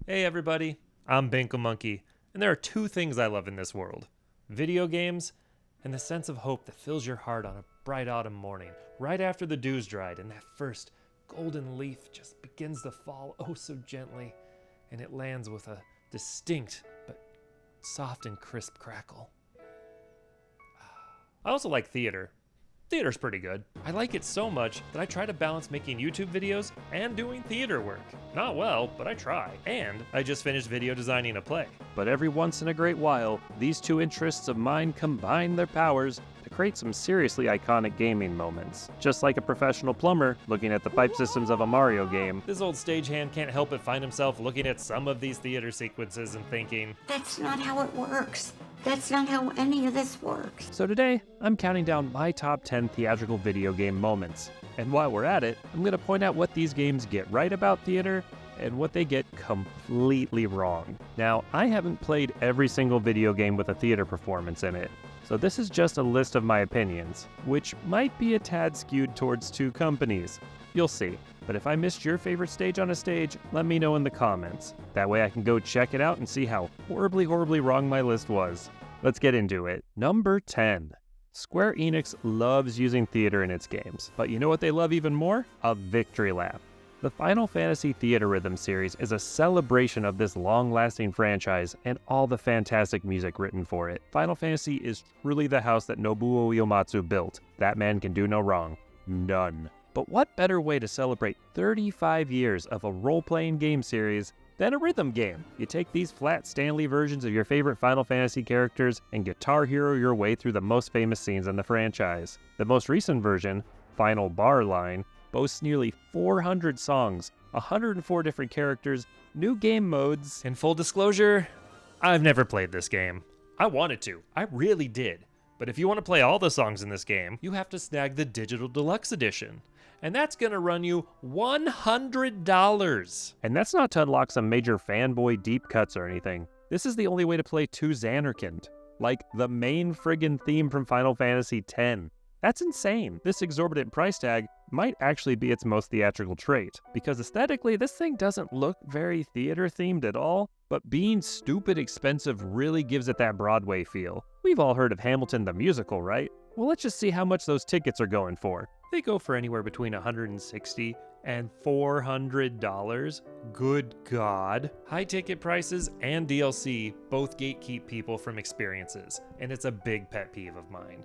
Hey everybody, I'm Banko Monkey, and there are two things I love in this world: video games and the sense of hope that fills your heart on a bright autumn morning, right after the dew's dried and that first golden leaf just begins to fall oh so gently, and it lands with a distinct but soft and crisp crackle. I also like theater. Theater's pretty good. I like it so much that I try to balance making YouTube videos and doing theater work. Not well, but I try. And I just finished video designing a play. But every once in a great while, these two interests of mine combine their powers to create some seriously iconic gaming moments. Just like a professional plumber looking at the pipe systems of a Mario game. This old stagehand can't help but find himself looking at some of these theater sequences and thinking, that's not how it works. That's not how any of this works. So today, I'm counting down my top 10 theatrical video game moments. And while we're at it, I'm going to point out what these games get right about theater and what they get completely wrong. Now, I haven't played every single video game with a theater performance in it, so this is just a list of my opinions, which might be a tad skewed towards two companies. You'll see. But if I missed your favorite stage on a stage, let me know in the comments. That way I can go check it out and see how horribly wrong my list was. Let's get into it. Number 10. Square Enix loves using theater in its games, but you know what they love even more? A victory lap. The Final Fantasy Theater Rhythm series is a celebration of this long-lasting franchise and all the fantastic music written for it. Final Fantasy is truly the house that Nobuo Uematsu built. That man can do no wrong. None. But what better way to celebrate 35 years of a role-playing game series than a rhythm game? You take these flat Stanley versions of your favorite Final Fantasy characters and Guitar Hero your way through the most famous scenes in the franchise. The most recent version, Final Bar Line, boasts nearly 400 songs, 104 different characters, new game modes. in full disclosure, I've never played this game. I wanted to. I really did. But if you want to play all the songs in this game, you have to snag the Digital Deluxe Edition. And that's gonna run you $100. And that's not to unlock some major fanboy deep cuts or anything. This is the only way to play 2 Xanarkand, like the main friggin' theme from Final Fantasy X. That's insane. This exorbitant price tag might actually be its most theatrical trait, because aesthetically this thing doesn't look very theater themed at all, but being stupid expensive really gives it that Broadway feel. We've all heard of Hamilton the musical, right? Well, let's just see how much those tickets are going for. They go for anywhere between $160 and $400. Good God. High ticket prices and DLC both gatekeep people from experiences, and it's a big pet peeve of mine.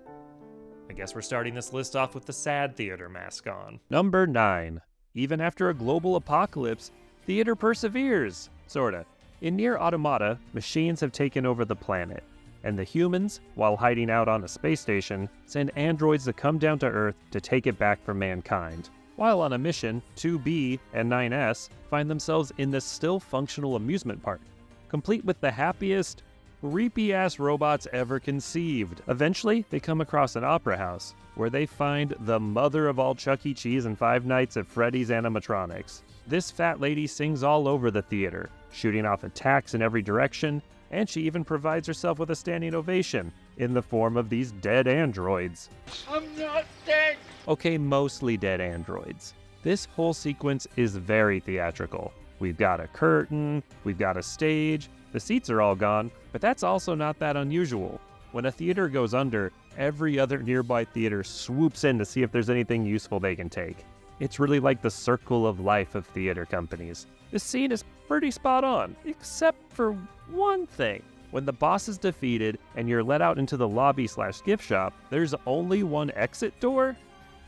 I guess we're starting this list off with the sad theater mask on. Number 9. Even after a global apocalypse, theater perseveres. Sorta. In Nier Automata, machines have taken over the planet, and the humans, while hiding out on a space station, send androids to come down to Earth to take it back from mankind. While on a mission, 2B and 9S find themselves in this still functional amusement park, complete with the happiest, creepy-ass robots ever conceived. Eventually, they come across an opera house, where they find the mother of all Chuck E. Cheese and Five Nights at Freddy's animatronics. This fat lady sings all over the theater, shooting off attacks in every direction, and she even provides herself with a standing ovation in the form of these dead androids. I'm not dead. Okay, mostly dead androids. This whole sequence is very theatrical. We've got a curtain, we've got a stage, the seats are all gone, but that's also not that unusual. When a theater goes under, every other nearby theater swoops in to see if there's anything useful they can take. It's really like the circle of life of theater companies. This scene is pretty spot on, except for one thing. When the boss is defeated and you're let out into the lobby/gift shop, there's only one exit door?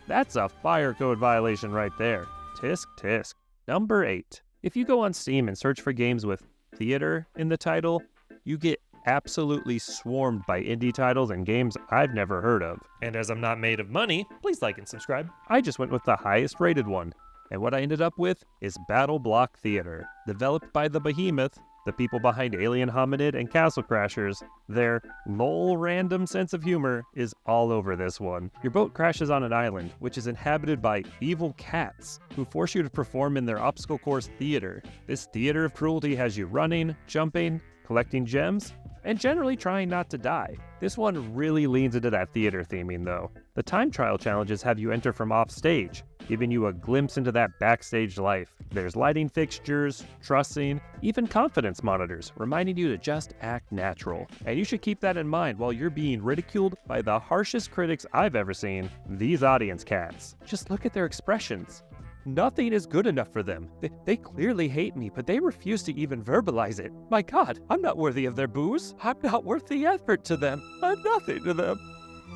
That's a fire code violation right there. Tisk tisk. Number 8. If you go on Steam and search for games with theater in the title, you get absolutely swarmed by indie titles and games I've never heard of. And as I'm not made of money, please like and subscribe. I just went with the highest rated one, and what I ended up with is Battle Block Theater. Developed by the Behemoth, the people behind Alien Hominid and Castle Crashers, their lol random sense of humor is all over this one. Your boat crashes on an island, which is inhabited by evil cats, who force you to perform in their obstacle course theater. This theater of cruelty has you running, jumping, collecting gems, and generally trying not to die. This one really leans into that theater theming though. The time trial challenges have you enter from off stage, giving you a glimpse into that backstage life. There's lighting fixtures, trussing, even confidence monitors, reminding you to just act natural. And you should keep that in mind while you're being ridiculed by the harshest critics I've ever seen, these audience cats. Just look at their expressions. Nothing is good enough for them. They clearly hate me, but they refuse to even verbalize it. My God, I'm not worthy of their booze. I'm not worth the effort to them. I'm nothing to them.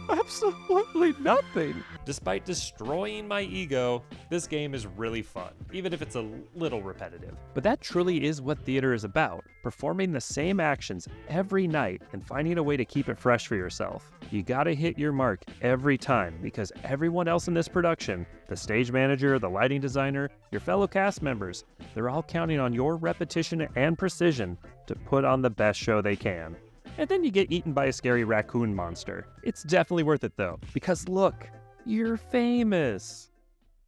Absolutely nothing. Despite destroying my ego, this game is really fun, even if it's a little repetitive. But that truly is what theater is about, performing the same actions every night and finding a way to keep it fresh for yourself. You gotta hit your mark every time because everyone else in this production, the stage manager, the lighting designer, your fellow cast members, they're all counting on your repetition and precision to put on the best show they can. And then you get eaten by a scary raccoon monster. It's definitely worth it though, because look, you're famous.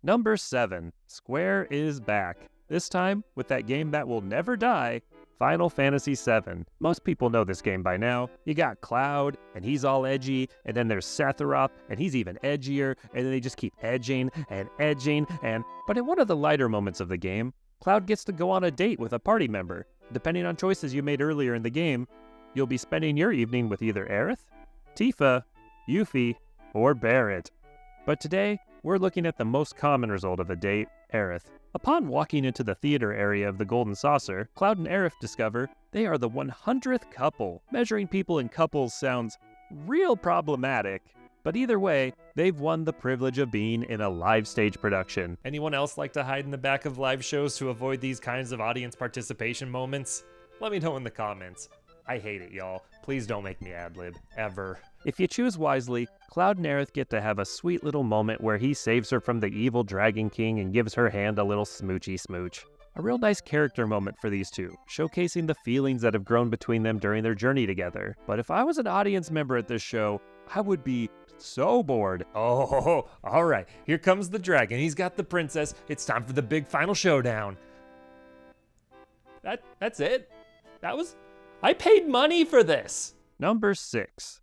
Number 7, Square is back. This time with that game that will never die, Final Fantasy VII. Most people know this game by now. You got Cloud, and he's all edgy, and then there's Sephiroth, and he's even edgier, and then they just keep edging, and... But in one of the lighter moments of the game, Cloud gets to go on a date with a party member. Depending on choices you made earlier in the game, you'll be spending your evening with either Aerith, Tifa, Yuffie, or Barrett. But today, we're looking at the most common result of a date, Aerith. Upon walking into the theater area of the Golden Saucer, Cloud and Aerith discover they are the 100th couple. Measuring people in couples sounds real problematic, but either way, they've won the privilege of being in a live stage production. Anyone else like to hide in the back of live shows to avoid these kinds of audience participation moments? Let me know in the comments. I hate it, y'all. Please don't make me ad-lib, ever. If you choose wisely, Cloud and Aerith get to have a sweet little moment where he saves her from the evil Dragon King and gives her hand a little smoochy smooch. A real nice character moment for these two, showcasing the feelings that have grown between them during their journey together. But if I was an audience member at this show, I would be so bored. Oh, all right. Here comes the dragon. He's got the princess. It's time for the big final showdown. That's it? I paid money for this! Number 6.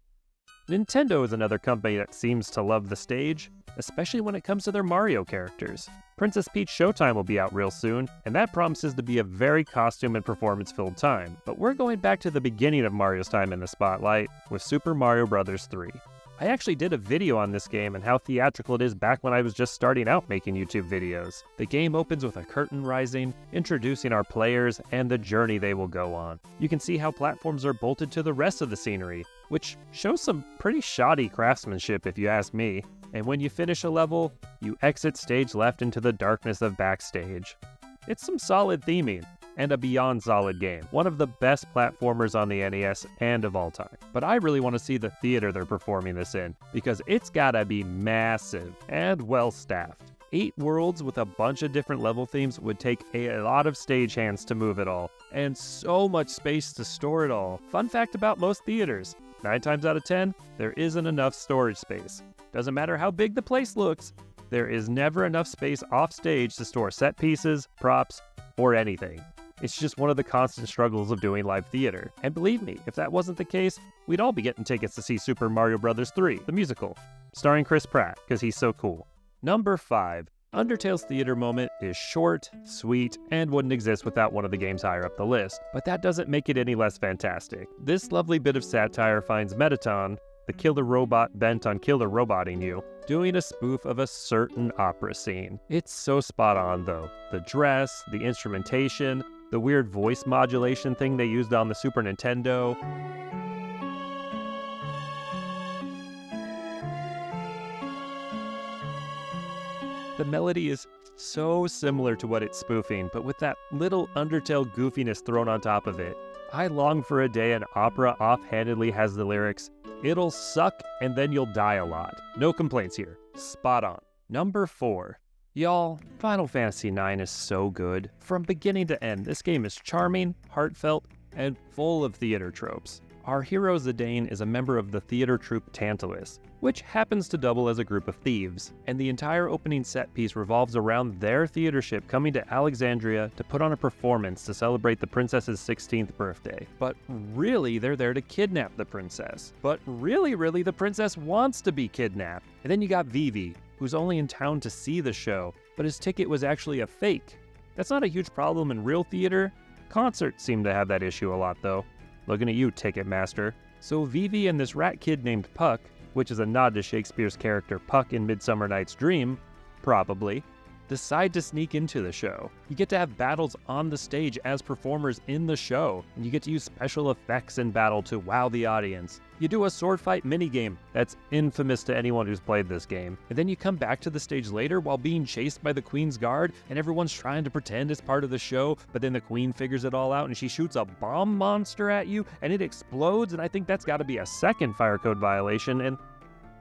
Nintendo is another company that seems to love the stage, especially when it comes to their Mario characters. Princess Peach Showtime will be out real soon, and that promises to be a very costume and performance-filled time. But we're going back to the beginning of Mario's time in the spotlight with Super Mario Bros. 3. I actually did a video on this game and how theatrical it is back when I was just starting out making YouTube videos. The game opens with a curtain rising, introducing our players and the journey they will go on. You can see how platforms are bolted to the rest of the scenery, which shows some pretty shoddy craftsmanship if you ask me. And when you finish a level, you exit stage left into the darkness of backstage. It's some solid theming, and a beyond solid game. One of the best platformers on the NES and of all time. But I really want to see the theater they're performing this in, because it's gotta be massive and well-staffed. 8 worlds with a bunch of different level themes would take a lot of stagehands to move it all, and so much space to store it all. Fun fact about most theaters, 9 times out of 10, there isn't enough storage space. Doesn't matter how big the place looks, there is never enough space off stage to store set pieces, props, or anything. It's just one of the constant struggles of doing live theater. And believe me, if that wasn't the case, we'd all be getting tickets to see Super Mario Bros. 3, the musical, starring Chris Pratt, because he's so cool. Number 5. Undertale's theater moment is short, sweet, and wouldn't exist without one of the games higher up the list, but that doesn't make it any less fantastic. This lovely bit of satire finds Mettaton, the killer robot bent on killer roboting you, doing a spoof of a certain opera scene. It's so spot on though. The dress, the instrumentation, the weird voice modulation thing they used on the Super Nintendo. The melody is so similar to what it's spoofing, but with that little Undertale goofiness thrown on top of it. I long for a day an opera offhandedly has the lyrics, "It'll suck and then you'll die a lot." No complaints here. Spot on. Number 4. Y'all, Final Fantasy IX is so good. From beginning to end, this game is charming, heartfelt, and full of theater tropes. Our hero Zidane is a member of the theater troupe Tantalus, which happens to double as a group of thieves, and the entire opening set piece revolves around their theater ship coming to Alexandria to put on a performance to celebrate the princess's 16th birthday. But really, they're there to kidnap the princess. But really, the princess wants to be kidnapped. And then you got Vivi, who's only in town to see the show, but his ticket was actually a fake. That's not a huge problem in real theater. Concerts seem to have that issue a lot, though. Looking at you, Ticketmaster. So Vivi and this rat kid named Puck, which is a nod to Shakespeare's character Puck in Midsummer Night's Dream, probably, decide to sneak into the show. You get to have battles on the stage as performers in the show, and you get to use special effects in battle to wow the audience. You do a sword fight minigame that's infamous to anyone who's played this game, and then you come back to the stage later while being chased by the Queen's Guard, and everyone's trying to pretend it's part of the show, but then the Queen figures it all out and she shoots a bomb monster at you, and it explodes, and I think that's gotta be a second fire code violation, and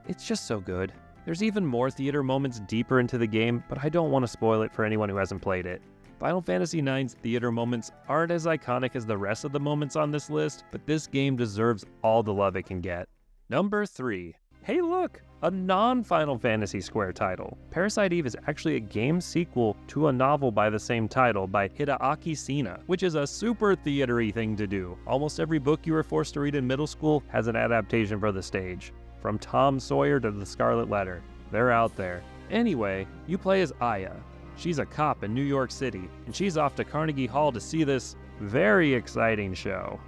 it's just so good. There's even more theater moments deeper into the game, but I don't want to spoil it for anyone who hasn't played it. Final Fantasy IX's theater moments aren't as iconic as the rest of the moments on this list, but this game deserves all the love it can get. Number 3. Hey look! A non-Final Fantasy Square title. Parasite Eve is actually a game sequel to a novel by the same title by Hideaki Sina, which is a super theater-y thing to do. Almost every book you were forced to read in middle school has an adaptation for the stage. From Tom Sawyer to The Scarlet Letter, they're out there. Anyway, you play as Aya. She's a cop in New York City, and she's off to Carnegie Hall to see this very exciting show.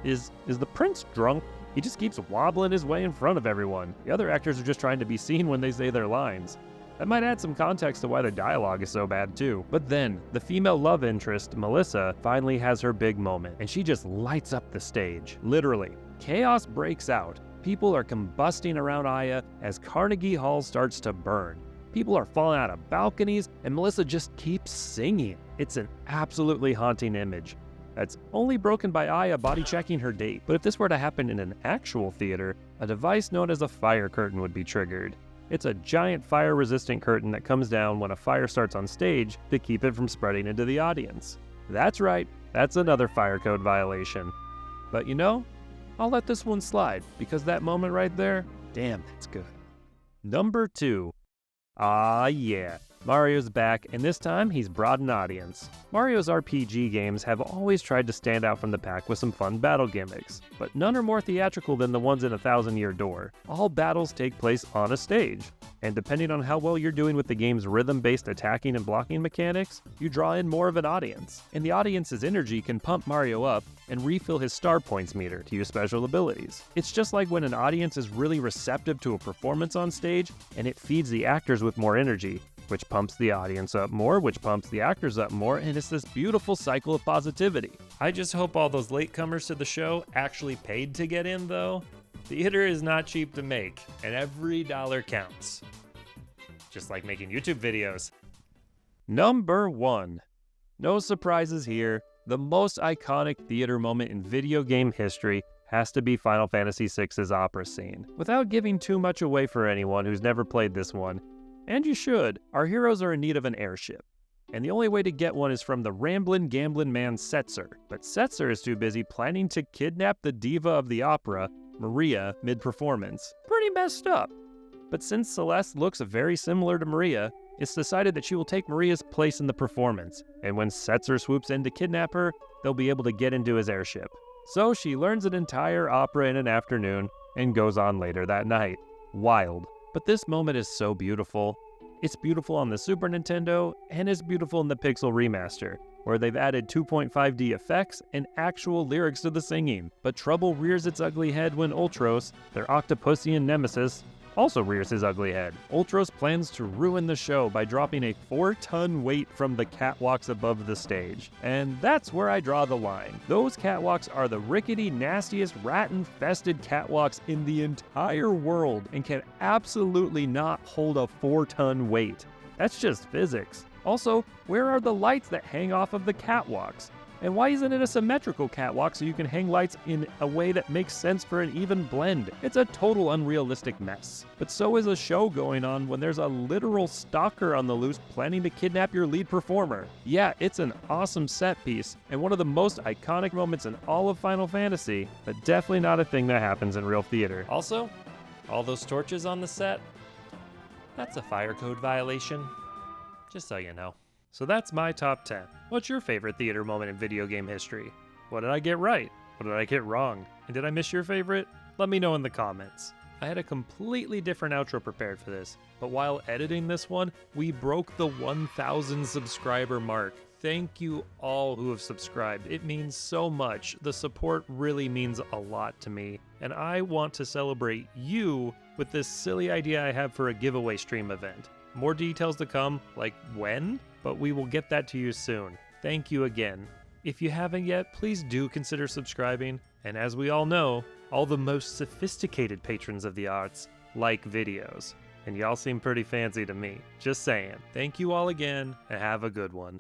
Is the prince drunk? He just keeps wobbling his way in front of everyone. The other actors are just trying to be seen when they say their lines. That might add some context to why the dialogue is so bad too. But then, the female love interest, Melissa, finally has her big moment, and she just lights up the stage. Literally. Chaos breaks out. People are combusting around Aya as Carnegie Hall starts to burn. People are falling out of balconies, and Melissa just keeps singing. It's an absolutely haunting image. That's only broken by Aya body-checking her date. But if this were to happen in an actual theater, a device known as a fire curtain would be triggered. It's a giant fire-resistant curtain that comes down when a fire starts on stage to keep it from spreading into the audience. That's right, that's another fire code violation. But you know, I'll let this one slide, because that moment right there, damn, that's good. Number 2. Ah yeah, Mario's back, and this time he's brought an audience. Mario's RPG games have always tried to stand out from the pack with some fun battle gimmicks, but none are more theatrical than the ones in A Thousand Year Door. All battles take place on a stage, and depending on how well you're doing with the game's rhythm-based attacking and blocking mechanics, you draw in more of an audience. And the audience's energy can pump Mario up and refill his star points meter to use special abilities. It's just like when an audience is really receptive to a performance on stage, and it feeds the actors with more energy, which pumps the audience up more, which pumps the actors up more, and it's this beautiful cycle of positivity. I just hope all those latecomers to the show actually paid to get in, though. Theater is not cheap to make, and every dollar counts. Just like making YouTube videos. Number 1. No surprises here. The most iconic theater moment in video game history has to be Final Fantasy VI's opera scene. Without giving too much away for anyone who's never played this one, and you should, our heroes are in need of an airship. And the only way to get one is from the ramblin' gamblin' man Setzer. But Setzer is too busy planning to kidnap the diva of the opera, Maria, mid-performance. Pretty messed up. But since Celeste looks very similar to Maria, it's decided that she will take Maria's place in the performance, and when Setzer swoops in to kidnap her, they'll be able to get into his airship. So she learns an entire opera in an afternoon, and goes on later that night. Wild. But this moment is so beautiful. It's beautiful on the Super Nintendo, and it's beautiful in the Pixel Remaster, where they've added 2.5D effects and actual lyrics to the singing. But trouble rears its ugly head when Ultros, their Octopussian nemesis, also rears his ugly head. Ultros plans to ruin the show by dropping a 4-ton weight from the catwalks above the stage. And that's where I draw the line. Those catwalks are the rickety, nastiest, rat-infested catwalks in the entire world and can absolutely not hold a 4-ton weight. That's just physics. Also, where are the lights that hang off of the catwalks? And why isn't it a symmetrical catwalk so you can hang lights in a way that makes sense for an even blend? It's a total unrealistic mess. But so is a show going on when there's a literal stalker on the loose planning to kidnap your lead performer. Yeah, it's an awesome set piece and one of the most iconic moments in all of Final Fantasy, but definitely not a thing that happens in real theater. Also, all those torches on the set, that's a fire code violation. Just so you know. So that's my top 10. What's your favorite theater moment in video game history? What did I get right? What did I get wrong? And did I miss your favorite? Let me know in the comments. I had a completely different outro prepared for this, but while editing this one, we broke the 1,000 subscriber mark. Thank you all who have subscribed. It means so much. The support really means a lot to me, and I want to celebrate you with this silly idea I have for a giveaway stream event. More details to come, like when, but we will get that to you soon. Thank you again. If you haven't yet, please do consider subscribing, and as we all know, all the most sophisticated patrons of the arts like videos. And y'all seem pretty fancy to me. Just saying. Thank you all again, and have a good one.